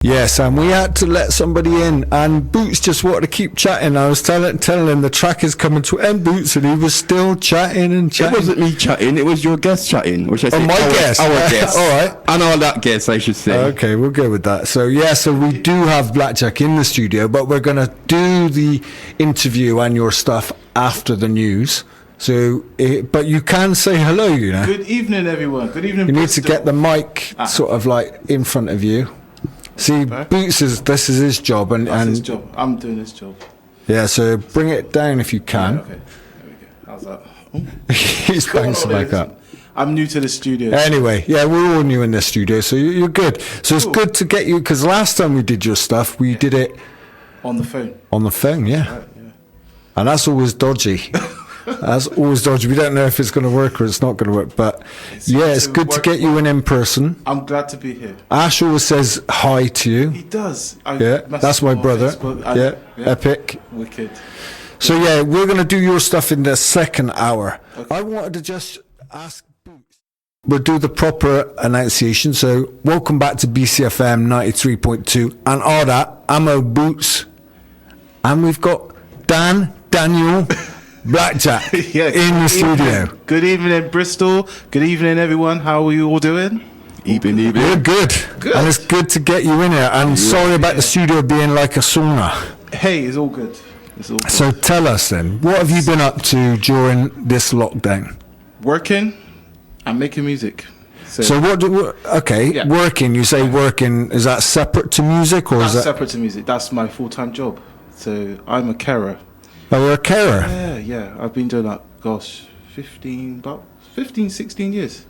Yes, and we had to let somebody in, and Boots just wanted to keep chatting. I was telling him the track is coming to end, Boots, and he was still chatting and chatting. It wasn't me chatting, it was your guest chatting. Or should I say my guest. Our guest. All right. And all that guest, I should say. Okay, we'll go with that. So, so we do have Blackjack in the studio, but we're going to do the interview and your stuff after the news. So, but you can say hello, you know. Good evening, everyone. Good evening, You need Bristol. to get the mic sort of like in front of you. See, Boots this is his job, and his job. I'm doing his job. Yeah, so bring it down if you can. Yeah, okay, there we go. How's that? He's bouncing back up. I'm new to the studio. Anyway, yeah, we're all new in this studio, so you're good. So it's good to get you, because last time we did your stuff, we did it on the phone. On the phone, yeah. Right, yeah. And that's always dodgy. That's always dodgy. We don't know if it's going to work or it's not going to work, but it's good to get you in person. I'm glad to be here. Ash always says hi to you. He does. That's my brother. Epic. Wicked. So we're going to do your stuff in the second hour. Okay. I wanted to just ask Boots. We'll do the proper enunciation. So welcome back to BCfm 93.2 and all that. I'm Boots, and we've got Daniel. Blackjack in the studio. Good evening, Bristol. Good evening, everyone. How are you all doing? Evening. We're good. And it's good to get you in here. And sorry about the studio being like a sauna. Hey, it's all good. So tell us then, what have you been up to during this lockdown? Working and making music. So working, you say working, is that separate to music? Or that's is that separate to music? That's my full-time job. So I'm a carer. Oh, you're a carer? Yeah. I've been doing that, 15, 16 years.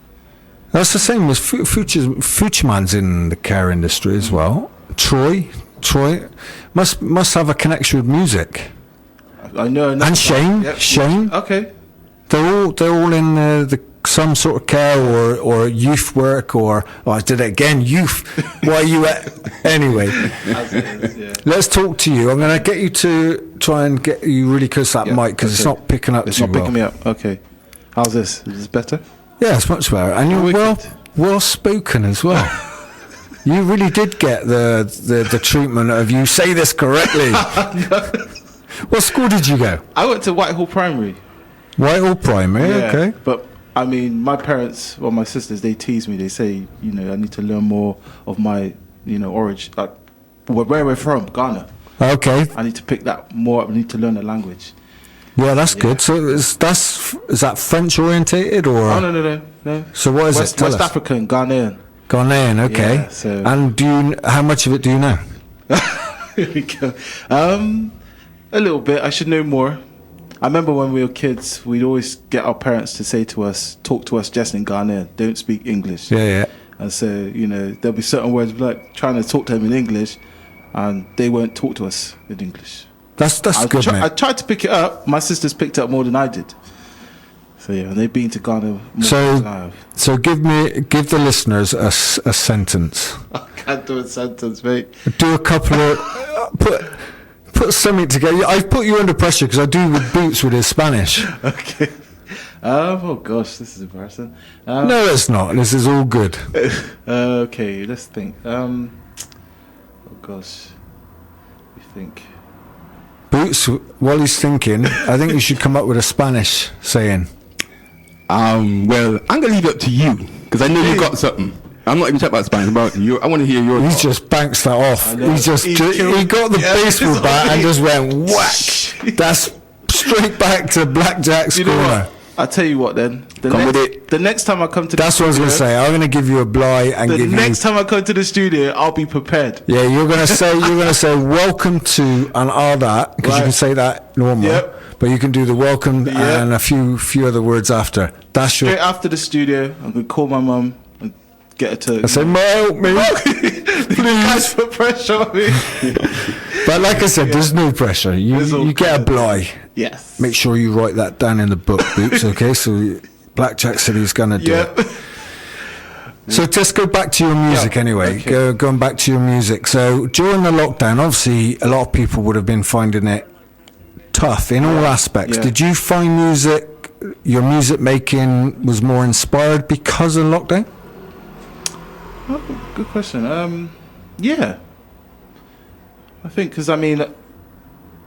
That's the same as Futureman's in the care industry as well. Troy must have a connection with music. I know. And Shane. Yep. Shane. Okay. They're all in the some sort of care or youth work or I did it again, youth. Why are you at anyway? Let's talk to you. I'm going to get you to try and get you really close to that mic because it's not picking up too well. It's not picking me up. Okay. How's this? Is this better? Yeah, it's much better. And you're well spoken as well. You really did get the treatment of you say this correctly. What school did you go? I went to Whitehall Primary. Whitehall Primary, okay. But I mean, my parents, my sisters, they tease me. They say, I need to learn more of my, origin, like where we're from, Ghana. Okay. I need to pick that more up. I need to learn the language. Yeah, that's good. So is that French orientated or? Oh no. So what is it? West African, Ghanaian. Ghanaian, okay. Yeah, so. And how much of it do you know? Here we go. A little bit. I should know more. I remember when we were kids, we'd always get our parents to talk to us just in Ghanaian. Don't speak English. Yeah. And so, there'll be certain words like trying to talk to them in English, and they won't talk to us in English. That's good, mate. I tried to pick it up. My sisters picked it up more than I did. So and they've been to Ghana more than I have. So give the listeners a sentence. I can't do a sentence, mate. Do a couple of put something together. I've put you under pressure because I do with Boots with his Spanish. Okay. Oh gosh, this is embarrassing. No, it's not. This is all good. Okay, let's think. Oh gosh, we think. Boots, while he's thinking, I think you should come up with a Spanish saying. Well, I'm gonna leave it up to you because I know you got something. I'm not even talking about Spanish. I want to hear your. He just banks that off. He got the baseball bat and just went whack. That's straight back to Blackjack's corner. I'll tell you what then. The next time I come to that's what I was going to say. I'm going to give you a blight and give you... The next time I come to the studio, I'll be prepared. Yeah, you're going to say welcome to and all that, because you can say that normal. Yep. But you can do the welcome and a few other words after. That's straight after the studio, I'm going to call my mum and get her to... I say, Ma, help me. Please. Guys put pressure on me. But like I said, there's no pressure. You get a blight. Yes. Make sure you write that down in the book, Boots, okay? So Blackjack said he's going to do it. So just go back to your music anyway. Okay. Going back to your music. So during the lockdown, obviously, a lot of people would have been finding it tough in all aspects. Yeah. Did you find your music making was more inspired because of lockdown? Oh, good question. Yeah. I think because, I mean,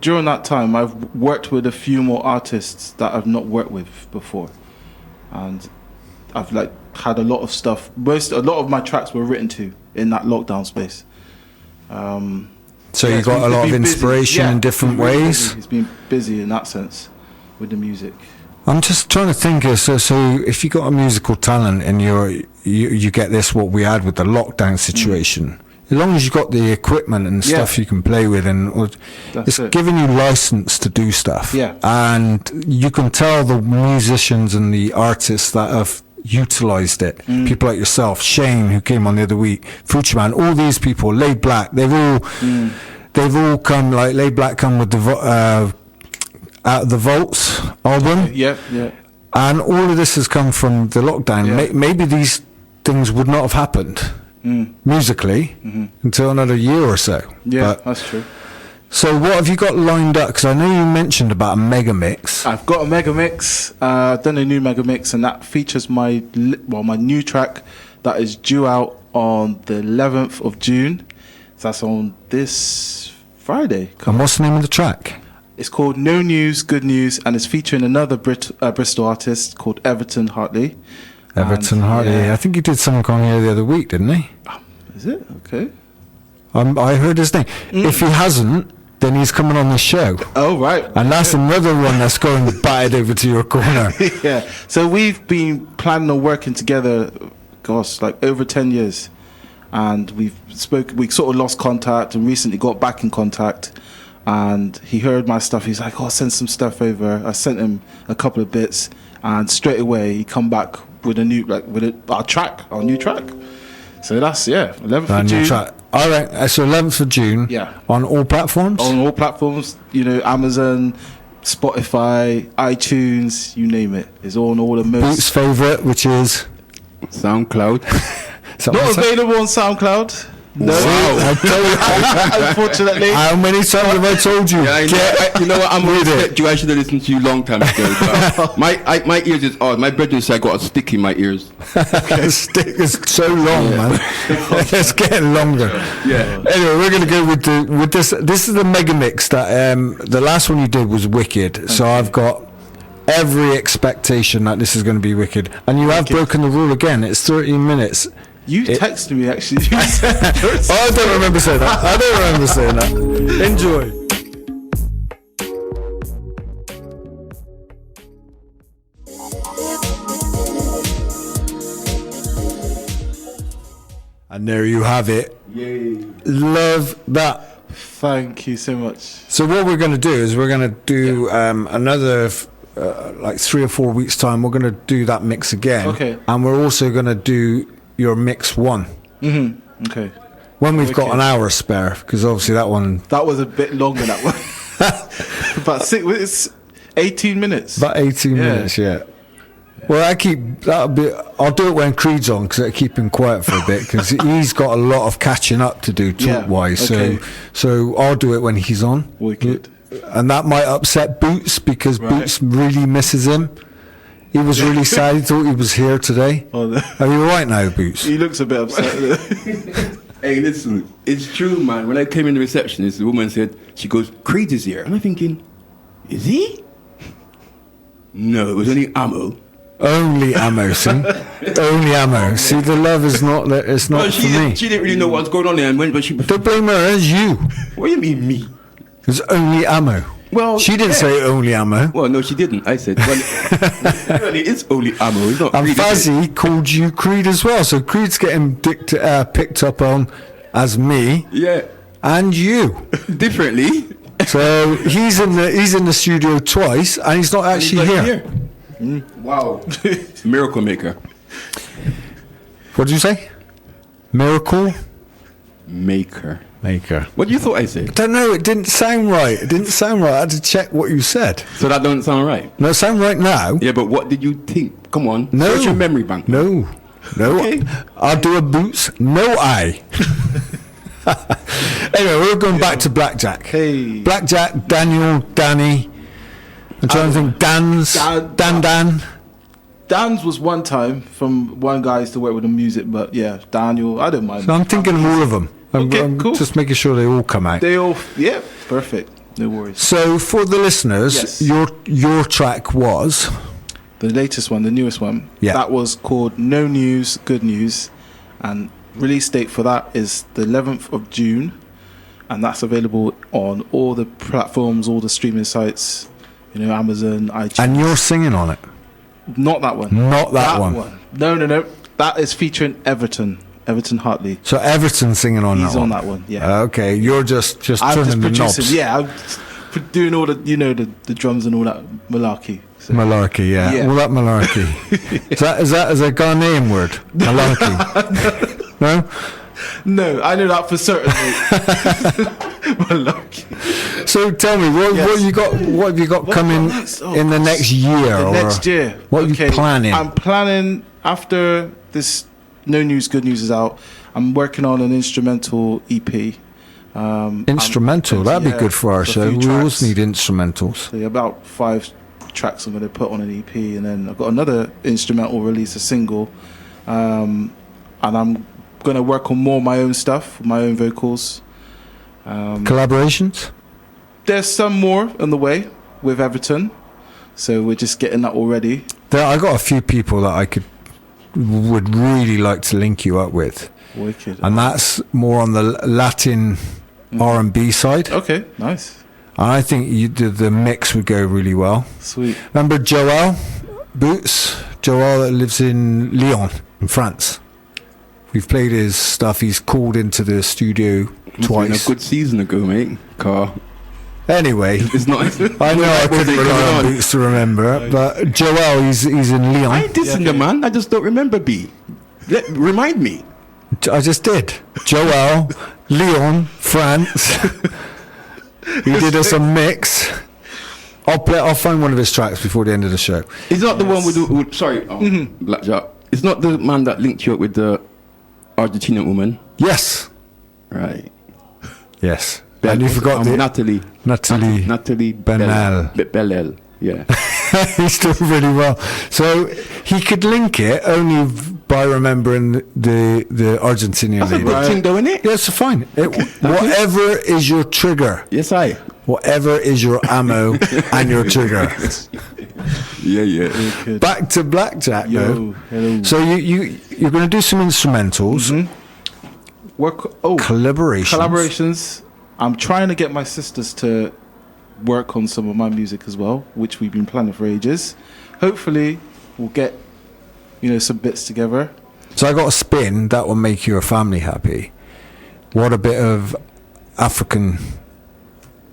during that time, I've worked with a few more artists that I've not worked with before. And I've like had a lot of stuff. A lot of my tracks were written to in that lockdown space. So you got a lot of inspiration in different ways? It's been busy in that sense with the music. I'm just trying to think. So if you got a musical talent and you get this, what we had with the lockdown situation, as long as you got the equipment and stuff you can play with, and it's giving you license to do stuff. Yeah. And you can tell the musicians and the artists that have utilised it. People like yourself, Shane, who came on the other week, Future Man, all these people, Laid Black, they've all come, like Laid Black come with the Out of the Vaults album. Yeah. And all of this has come from the lockdown. Yeah. Maybe these things would not have happened musically until another year or so. Yeah, that's true. So what have you got lined up? Because I know you mentioned about a mega mix. I've got a mega mix. I've done a new mega mix, and that features my new track that is due out on the 11th of June. So that's on this Friday. And what's the name of the track? It's called No News, Good News, and it's featuring another Bristol artist called Everton Hartley. Hartley. Yeah. I think he did something on here the other week, didn't he? Is it? Okay. I heard his name. If he hasn't, then he's coming on the show. Oh, right. And that's another one that's going batted over to your corner. Yeah. So we've been planning on working together, like over 10 years. And we sort of lost contact and recently got back in contact. And he heard my stuff. He's like, send some stuff over. I sent him a couple of bits. And straight away, he come back with our new track. So that's, 11th of June. Track. All right, so 11th of June. Yeah. On all platforms? On all platforms, Amazon, Spotify, iTunes, you name it. It's all on all the most. Boots' favourite, which is? SoundCloud. Not available on SoundCloud. No, I told you. Unfortunately. How many times have I told you? Yeah, you know what? I'm with it. I should have listened to you long time ago. My ears is odd. My brother said I got a stick in my ears. The stick is so long, man. It's getting longer. Yeah. Anyway, we're going to go with this. This is the mega mix that the last one you did was wicked. So I've got every expectation that this is going to be wicked. And you have broken the rule again. It's 13 minutes. You texted me actually. You said, I don't remember saying that. Enjoy. And there you have it. Yay. Love that. Thank you so much. So what we're going to do is we're going to do another like 3 or 4 weeks time. We're going to do that mix again. Okay. And we're also going to do your mix one. Okay. When we've got an hour spare, because obviously that was a bit longer. That one. About it's 18 minutes. About 18 minutes, yeah. Well, I'll do it when Creed's on, because I keep him quiet for a bit, because he's got a lot of catching up to do talk wise. Okay. So I'll do it when he's on. Wicked. And that might upset Boots, because Boots really misses him. He was really sad. He thought he was here today. Oh, no. Are you all right now, Boots? He looks a bit upset. Hey, listen, it's true, man. When I came in the receptionist, the woman said, she goes, Creed is here. And I'm thinking, is he? No, it was only Ammo. Only Ammo, see? Only Ammo. See, the love is not, it's not for me. She didn't really know what's going on there. But she... Don't blame her, it's you. What do you mean, me? It's only Ammo. Well, she didn't say only Ammo. Well, no, she didn't. I said, well, it is only Ammo. It's not and Creed, Fazzy called you Creed as well. So Creed's getting picked up on as me. Yeah. And you. Differently. So he's in the studio twice, and he's not actually here. Wow. Miracle maker. What did you say? Miracle maker. What do you thought I said? I don't know. It didn't sound right. I had to check what you said. So that don't sound right? No, it sounds right now. Yeah, but what did you think? Come on. No. Search your memory bank. No. Okay. I'll do a Boots. No I. Anyway, we're going back to Blackjack. Hey. Blackjack, Daniel, Danny. I'm trying to think. Dan. Dan's was one time from one guy I used to work with the music, but yeah, Daniel, I don't mind. So I'm thinking of all of them. I'm cool. just making sure they all come out. They all, yeah, perfect. No worries. So for the listeners, Yes. your track was The latest one, the newest one, Yeah. that was called No News, Good News. And release date for that is the 11th of June. And that's available on all the platforms, all the streaming sites, Amazon, iTunes. and you're singing on it. Not that one. Not that one. No. That is featuring Everton Hartley. So Everton's singing on He's that on one. that one, yeah. Okay, you're just I'm turning just the producing, knobs. yeah. I'm doing all the, the drums and all that malarkey. So. Malarkey, yeah. Yeah. All that malarkey. is that a Ghanaian word? Malarkey. No? No, I know that for certain. Malarkey. So tell me, what Yes. have you got coming next? Oh, in the next year? The next year. What are you planning? I'm planning after this No News, Good News is out. I'm working on an instrumental EP. Instrumental, that'd be good for our a show. few We always tracks. need instrumentals. So about 5 tracks I'm going to put on an EP, and then I've got another instrumental release, a single, and I'm going to work on more of my own stuff, my own vocals. Collaborations? There's some more on the way with Everton, so we're just getting that already. I got a few people that would really like to link you up with, Wicked. and that's more on the Latin R&B side. Okay, nice, And I think the mix would go really well. sweet. Remember Joel Boots? Joel that lives in Lyon, in France. We've played his stuff. He's called into the studio twice. A good season ago, mate. Car. Anyway, It's not. I know I couldn't What's rely going on on? Boots to remember, but Joel, he's in I Lyon. ain't dissing Yeah, the okay. man. I just don't remember B. Remind me. I just did. Joel, Lyon, France. He did us a mix. I'll find one of his tracks before the end of the show. He's not the one with sorry, Blackjack. It's not the man that linked you up with the Argentinian woman, Yes. right? Yes. And you forgot the Natalie Natalie Benel. Bellel. Yeah. He's doing really well. So he could link it only by remembering the Argentinian That's a lady. good thing, though, isn't it? Yeah, it's fine. Whatever is your trigger, Yes, I. whatever is your ammo and your trigger. Yeah. Good. Back to Blackjack, Yo, though. hello. So you're going to do some instrumentals, collaborations. I'm trying to get my sisters to work on some of my music as well, which we've been planning for ages. Hopefully, we'll get some bits together. So I got a spin that will make your family happy. What a bit of African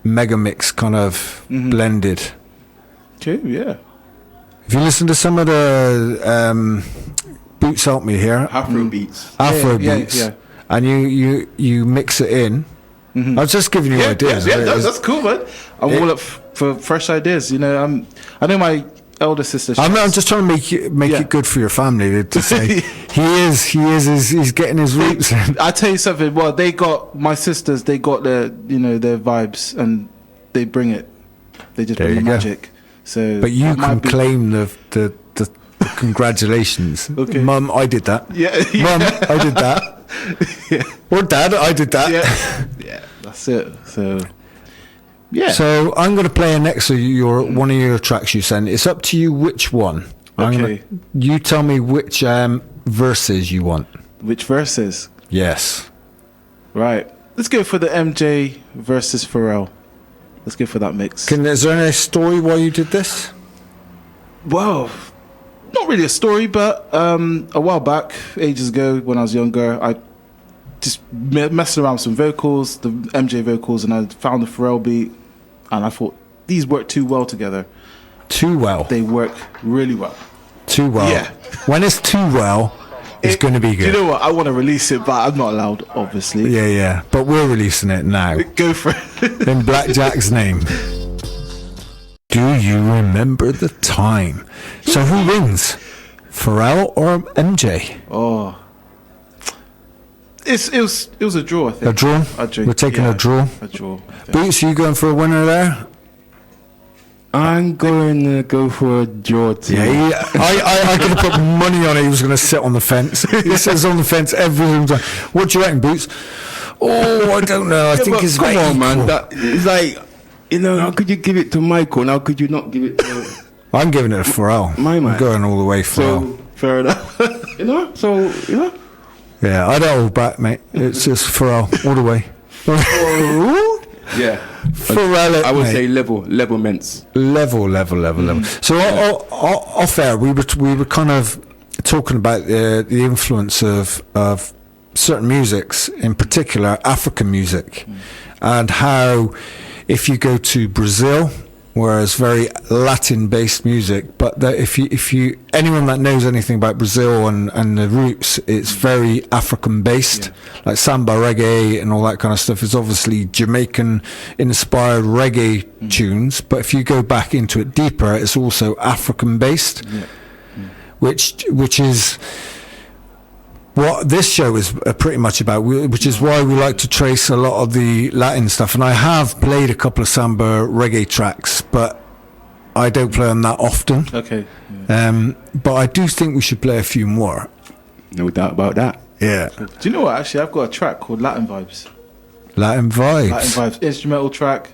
mega mix kind of blended. Okay, yeah. If you listen to some of the Boots Help Me here, Afro beats. Afro Yeah, beats, yeah. and you mix it in. I was just giving you ideas. Yeah, It was- that's cool, man. I'm all up for fresh ideas. I know my elder sister. I'm just trying to make Yeah. it good for your family to say he's getting his roots in. I tell you something. Well, my sisters. They got their vibes, and they bring it. They just There bring the you go. magic. So, But you that might can be- claim the congratulations. Okay. Mum, I did that. Yeah, Mum, I did that. yeah, Or Dad, I did that. yeah. That's it. So, yeah. So I'm going to play a next to one of your tracks you send. It's up to you which one. Okay. You tell me which verses you want. Which verses? Yes. Right. Let's go for the MJ versus Pharrell. Let's go for that mix. Is there any story why you did this? Well, not really a story, but a while back, ages ago, when I was younger, I just messed around with some vocals, the MJ vocals, and I found the Pharrell beat, and I thought these work too well together. Too well. They work really well. Too well. Yeah. When it's too well, it's going to be Do good. you know what? I want to release it, but I'm not allowed, obviously. Yeah. But we're releasing it now. Go for it. In Blackjack's name. Do you remember the time? So who wins? Pharrell or MJ? Oh. It was a draw, I think. A draw? We're taking a draw. A draw. Yeah. Boots, you going for a winner there? I'm going to go for a draw too. Yeah, I could have put money on it. He was going to sit on the fence. He sits on the fence every single time. What do you reckon, Boots? Oh, I don't know. I think but it's come about on, man. equal. That it's like, how could you give it to Michael and how could you not give it to I'm giving it a Pharrell. My man. I'm going all the way Pharrell. so Fair enough. Yeah, I don't hold back, mate. It's just Pharrell all the way. Yeah. Pharrell, I would mate. say level ments. Level. So off air, we were kind of talking about the influence of certain musics, in particular African music, and how if you go to Brazil, where it's very Latin-based music, but that if you anyone that knows anything about Brazil and the roots, it's very African-based, like samba, reggae, and all that kind of stuff. It's obviously Jamaican-inspired reggae tunes, but if you go back into it deeper, it's also African-based, which is what this show is pretty much about, which is why we like to trace a lot of the Latin stuff. And I have played a couple of samba reggae tracks, but I don't play them that often. Okay. But I do think we should play a few more. No doubt about that. Yeah. Do you know what? Actually, I've got a track called Latin Vibes. Latin vibes. Latin Vibes, instrumental track,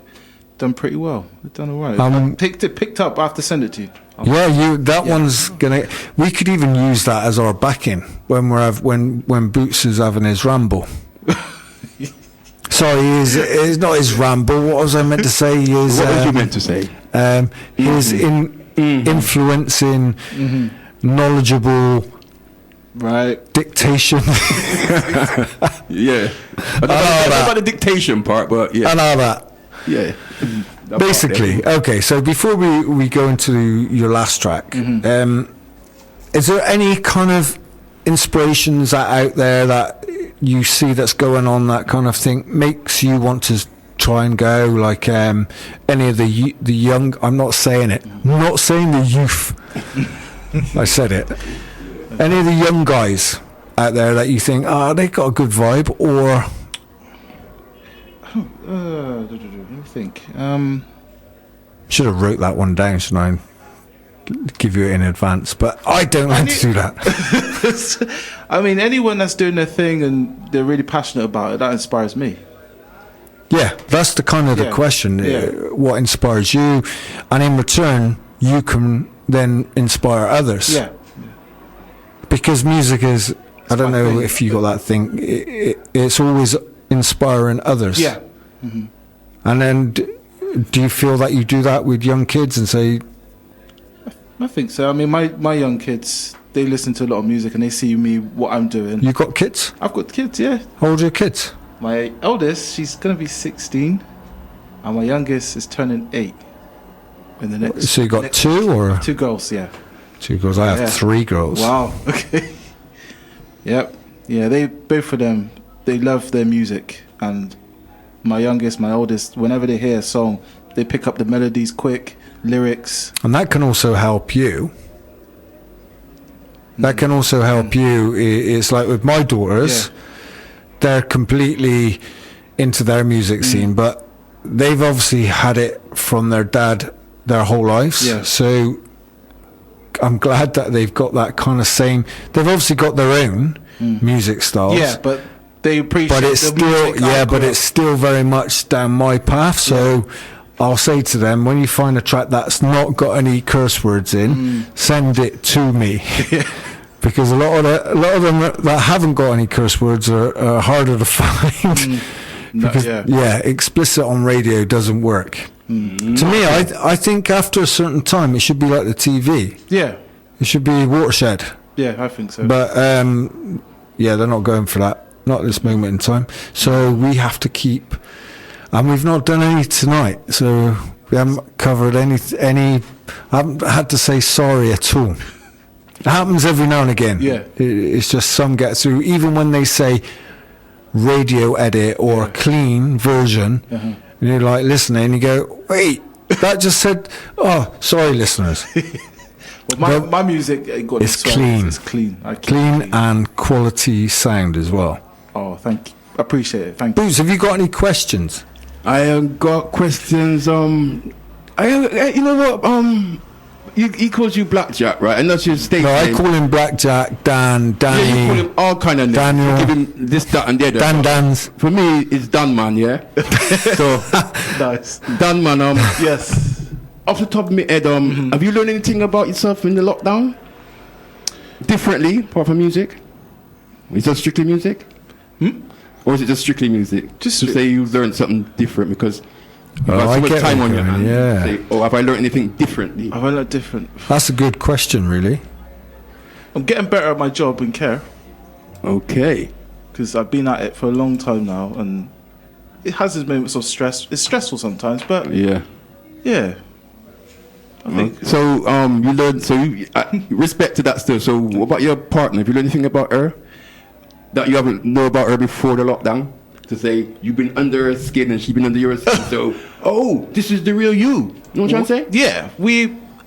done pretty well. We've done all right. I picked up. I have to send it to you. One's gonna. We could even use that as our backing when when Boots is having his ramble. Sorry, it's not his ramble. What was I meant to say? What was you meant to say? His influencing, knowledgeable, right dictation. Yeah, I don't know about the dictation part, but yeah, and all that. Yeah. Basically, okay. So before we go into your last track, is there any kind of inspirations out there that you see that's going on that kind of thing makes you want to try and go, like any of the young? I'm not saying it. I'm not saying the youth. I said it. Any of the young guys out there that you think, they got a good vibe, or let me think. should have wrote that one down, shouldn't I? Give you it in advance, but I don't like to do that. I mean, anyone that's doing their thing and they're really passionate about it, that inspires me. Yeah, that's the kind of the question. Yeah. What inspires you, and in return, you can then inspire others. Yeah. Because music is, I don't my know thing. if you got that thing. It's always inspiring others. Yeah. And then, do you feel that you do that with young kids and say, I think so. I mean, my young kids, they listen to a lot of music and they see me, what I'm doing. you got kids? I've got kids, yeah. How old are your kids? My eldest, she's going to be 16, and my youngest is turning 8 in the next... So you got two or? 2 girls, yeah. 2 girls. I have 3 girls. Wow, okay. Yep. Yeah, they, both of them, they love their music, and my youngest, my oldest, whenever they hear a song, they pick up the melodies quick, lyrics. And that can also help you. That can also help you. It's like with my daughters, they're completely into their music scene, but they've obviously had it from their dad their whole lives. Yeah. So I'm glad that they've got that kind of same. They've obviously got their own music styles. Yeah, but they appreciate. But it's the still, music I but grew it's up. still very much down my path. So I'll say to them, when you find a track that's not got any curse words in, send it to me. Because a lot of them that haven't got any curse words are harder to find. Because explicit on radio doesn't work. To me, I think after a certain time, it should be like the TV. Yeah, It should be watershed. yeah, I think so. But they're not going for that. Not at this moment in time. So we have to keep. And we've not done any tonight. So we haven't covered any. I haven't had to say sorry at all. It happens every now and again. Yeah. It's just some get through. Even when they say radio edit or clean version, and you're like listening, and you go, wait, that just said, oh, sorry, listeners. Well, my music got It's clean. It's clean. Clean and quality sound as well. Oh, thank you. I appreciate it. Thank you. Boots, have you got any questions? I have got questions. You know what? he calls you Blackjack, right? And that's your stage No, I name. call him Blackjack, Dan, Danny. Yeah, you call him all kind of names. Daniel. You give him this, that, and the other. Dans. For me, it's Dan Man, yeah. So Nice. Dan Man, Yes. off the top of my head, have you learned anything about yourself in the lockdown? Differently, apart from music? Is that strictly music? Or is it just strictly music? Just to say you've learned something different because you've Oh, got I so much get time what on you're your doing, hands. yeah. Say, oh, have I learned anything differently? I've learned different. That's a good question, really. I'm getting better at my job in care Okay. because I've been at it for a long time now, and it has its moments of stress. It's stressful sometimes, but Yeah. yeah. I think So you learned. So you respect to that still. So what about your partner? Have you learned anything about her that you haven't know about her before the lockdown? To say you've been under her skin and she's been under your skin. So this is the real you. You know what I'm trying to say? Yeah,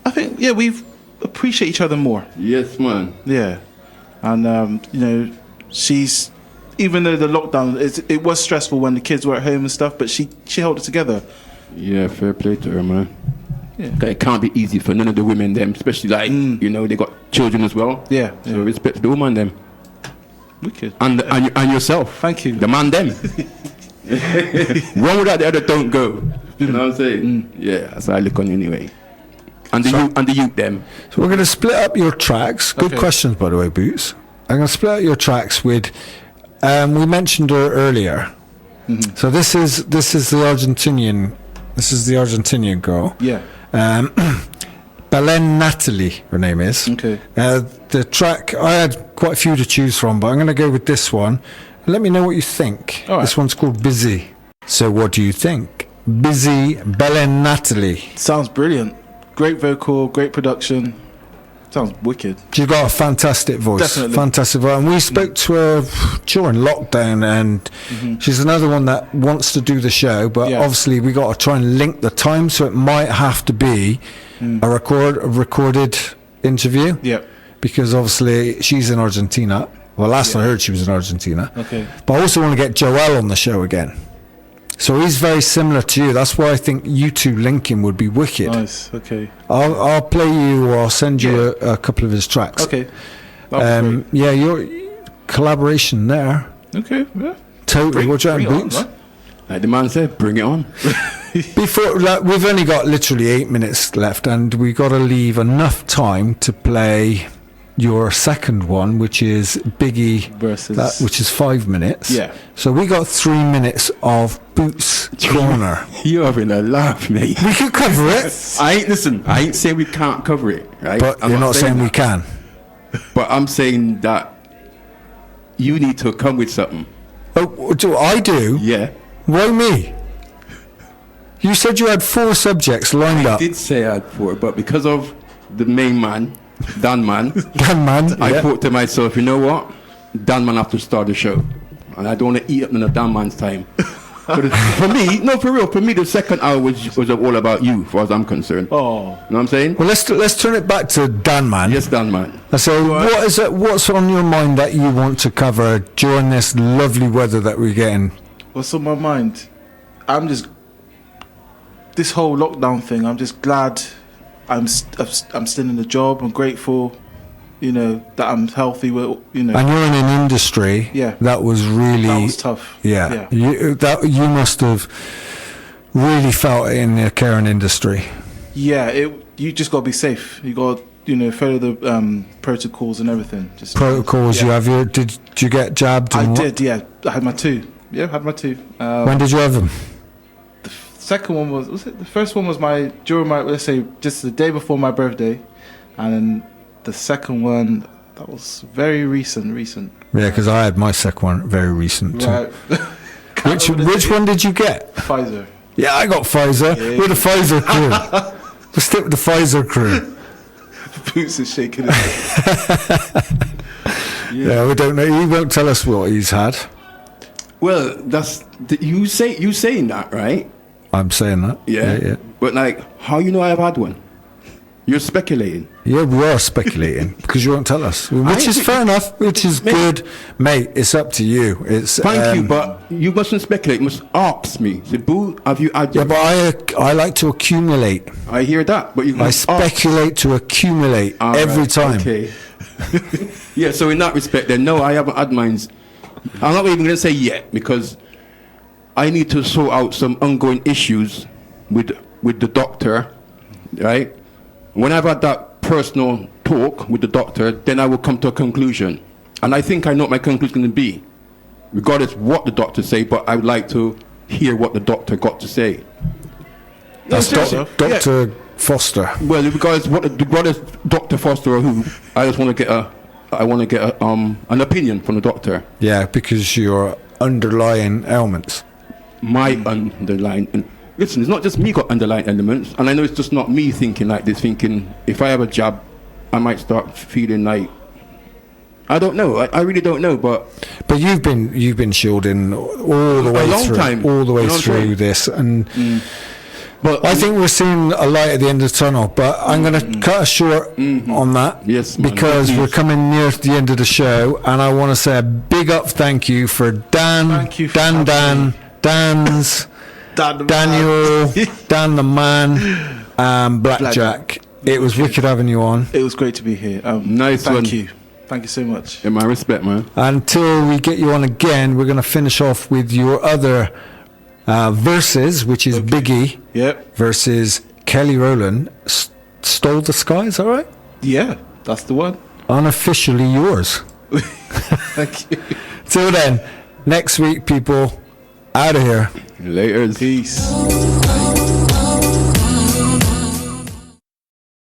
I think we've appreciate each other more. Yes, man. Yeah, and she's, even though the lockdown it was stressful when the kids were at home and stuff, but she held it together. Yeah, fair play to her, man. Yeah. 'Cause it can't be easy for none of the women, them, especially like they got children as well. Yeah, So yeah. respect to the woman, them, Wicked. and yourself. Thank you. The man, them. One without the other don't go. You know what I'm saying? Yeah, that's how I look on you anyway. And the youth, them. So we're going to split up your tracks. Good Okay. questions, by the way, Boots. I'm going to split up your tracks with. We mentioned her earlier. So this is the Argentinian. This is the Argentinian girl. Yeah. Belen Natalie, her name is. Okay. The track, I had quite a few to choose from, but I'm going to go with this one. Let me know what you think. All right. This one's called Busy. So what do you think? Busy, Belen Natalie. Sounds brilliant. Great vocal, great production. Sounds wicked. She's got a fantastic voice. Definitely. Fantastic voice. And we spoke to her during lockdown, and she's another one that wants to do the show, but Yeah. obviously we got to try and link the time, so it might have to be a recorded interview. Yeah. Because obviously she's in Argentina. Well, last I heard she was in Argentina. Okay. But I also want to get Joel on the show again. So he's very similar to you. That's why I think you two linking would be wicked. Nice. Okay. I'll play you, or I'll send you a couple of his tracks. Okay. That'd be Yeah, your collaboration there. great. Okay. Yeah. Totally. What you Bring it on, Boots? right? Like the man said, bring it on. Before, like, we've only got literally 8 minutes left, and we got to leave enough time to play your second one, which is Biggie Versus- which is 5 minutes. Yeah. So we got 3 minutes of Boots Corner. You're having a laugh, mate. We could cover it, I ain't saying we can't cover it, right? but I'm you're not saying we that. can. But I'm saying that you need to come with something. Oh, do I do? Yeah. Why me? You said you had 4 subjects lined I up. did say I had 4, but because of the main man, Dan Man, Damn, man. I Yeah. thought to myself, you know what? Dan Man have to start the show. And I don't want to eat up in the Dan Man's time. But for me, no, for real, for me, the second hour was all about you, as far as I'm concerned. Oh. You know what I'm saying? Well, let's turn it back to Dan, man. Yes, Dan Man. So, what is it? What's on your mind that you want to cover during this lovely weather that we're getting? What's on my mind? This whole lockdown thing, I'm just glad I'm still in the job. I'm grateful, that I'm healthy. And you're in an industry Yeah. that was really That was tough. Yeah, you must have really felt it in the caring industry. Yeah, you just got to be safe. You got to, follow the protocols and everything. Just Protocols. Yeah. You have did you get jabbed? I and what- did, yeah. I had my 2. Yeah, I had my 2. When did you have them? Second one was it? The first one was during my, let's say, just the day before my birthday, and then the second one, that was very recent. Yeah, because I had my second one very recent too. Right. Which one did you get? Pfizer. Yeah, I got Pfizer. Yeah. We're the Pfizer crew. We'll stick with the Pfizer crew. Boots is shaking his head. Yeah, we don't know. He won't tell us what he's had. Well, you saying that, right? I'm saying that. Yeah. Yeah. But like, how you know I've had one? You're speculating. Yeah, we are speculating because you won't tell us, which is fair enough, which is good. Mate, it's up to you. It's Thank you, but you mustn't speculate. You must ask me. Say, Boo, have you had yeah, your... but I like to accumulate. I hear that, but you I must ask. speculate to accumulate All every right, time. Okay. Yeah, so in that respect, then, no, I haven't had mines. I'm not even going to say yet because I need to sort out some ongoing issues with the doctor, right? When I've had that personal talk with the doctor, then I will come to a conclusion. And I think I know what my conclusion is going to be, regardless what the doctor say, but I would like to hear what the doctor got to say. That's Dr. Foster. Well, regardless what is Dr. Foster or who, I just want to get an opinion from the doctor. Yeah, because your underlying ailments. My underlying... Listen, it's not just me got underlying elements, and I know it's just not me thinking like this, thinking if I have a jab, I might start feeling like... I don't know. I really don't know, but you've been shielding all the way through this, and but I think we're seeing a light at the end of the tunnel. But I'm going to cut us short on that, yes, man, because please. we're coming near to the end of the show, and I want to say a big up thank you for Dan, Thank you for Dan's, Daniel, Dan the man, Blackjack. It was wicked having you on. It was great to be here. Nice one. Thank you. Thank you so much. In my respect, man. Until we get you on again, we're going to finish off with your other verses, which is Biggie versus Kelly Rowland. Stole the Sky, is that right? Yeah, that's the one. Unofficially yours. Thank you. Till then, next week, people, out of here. Later. Peace.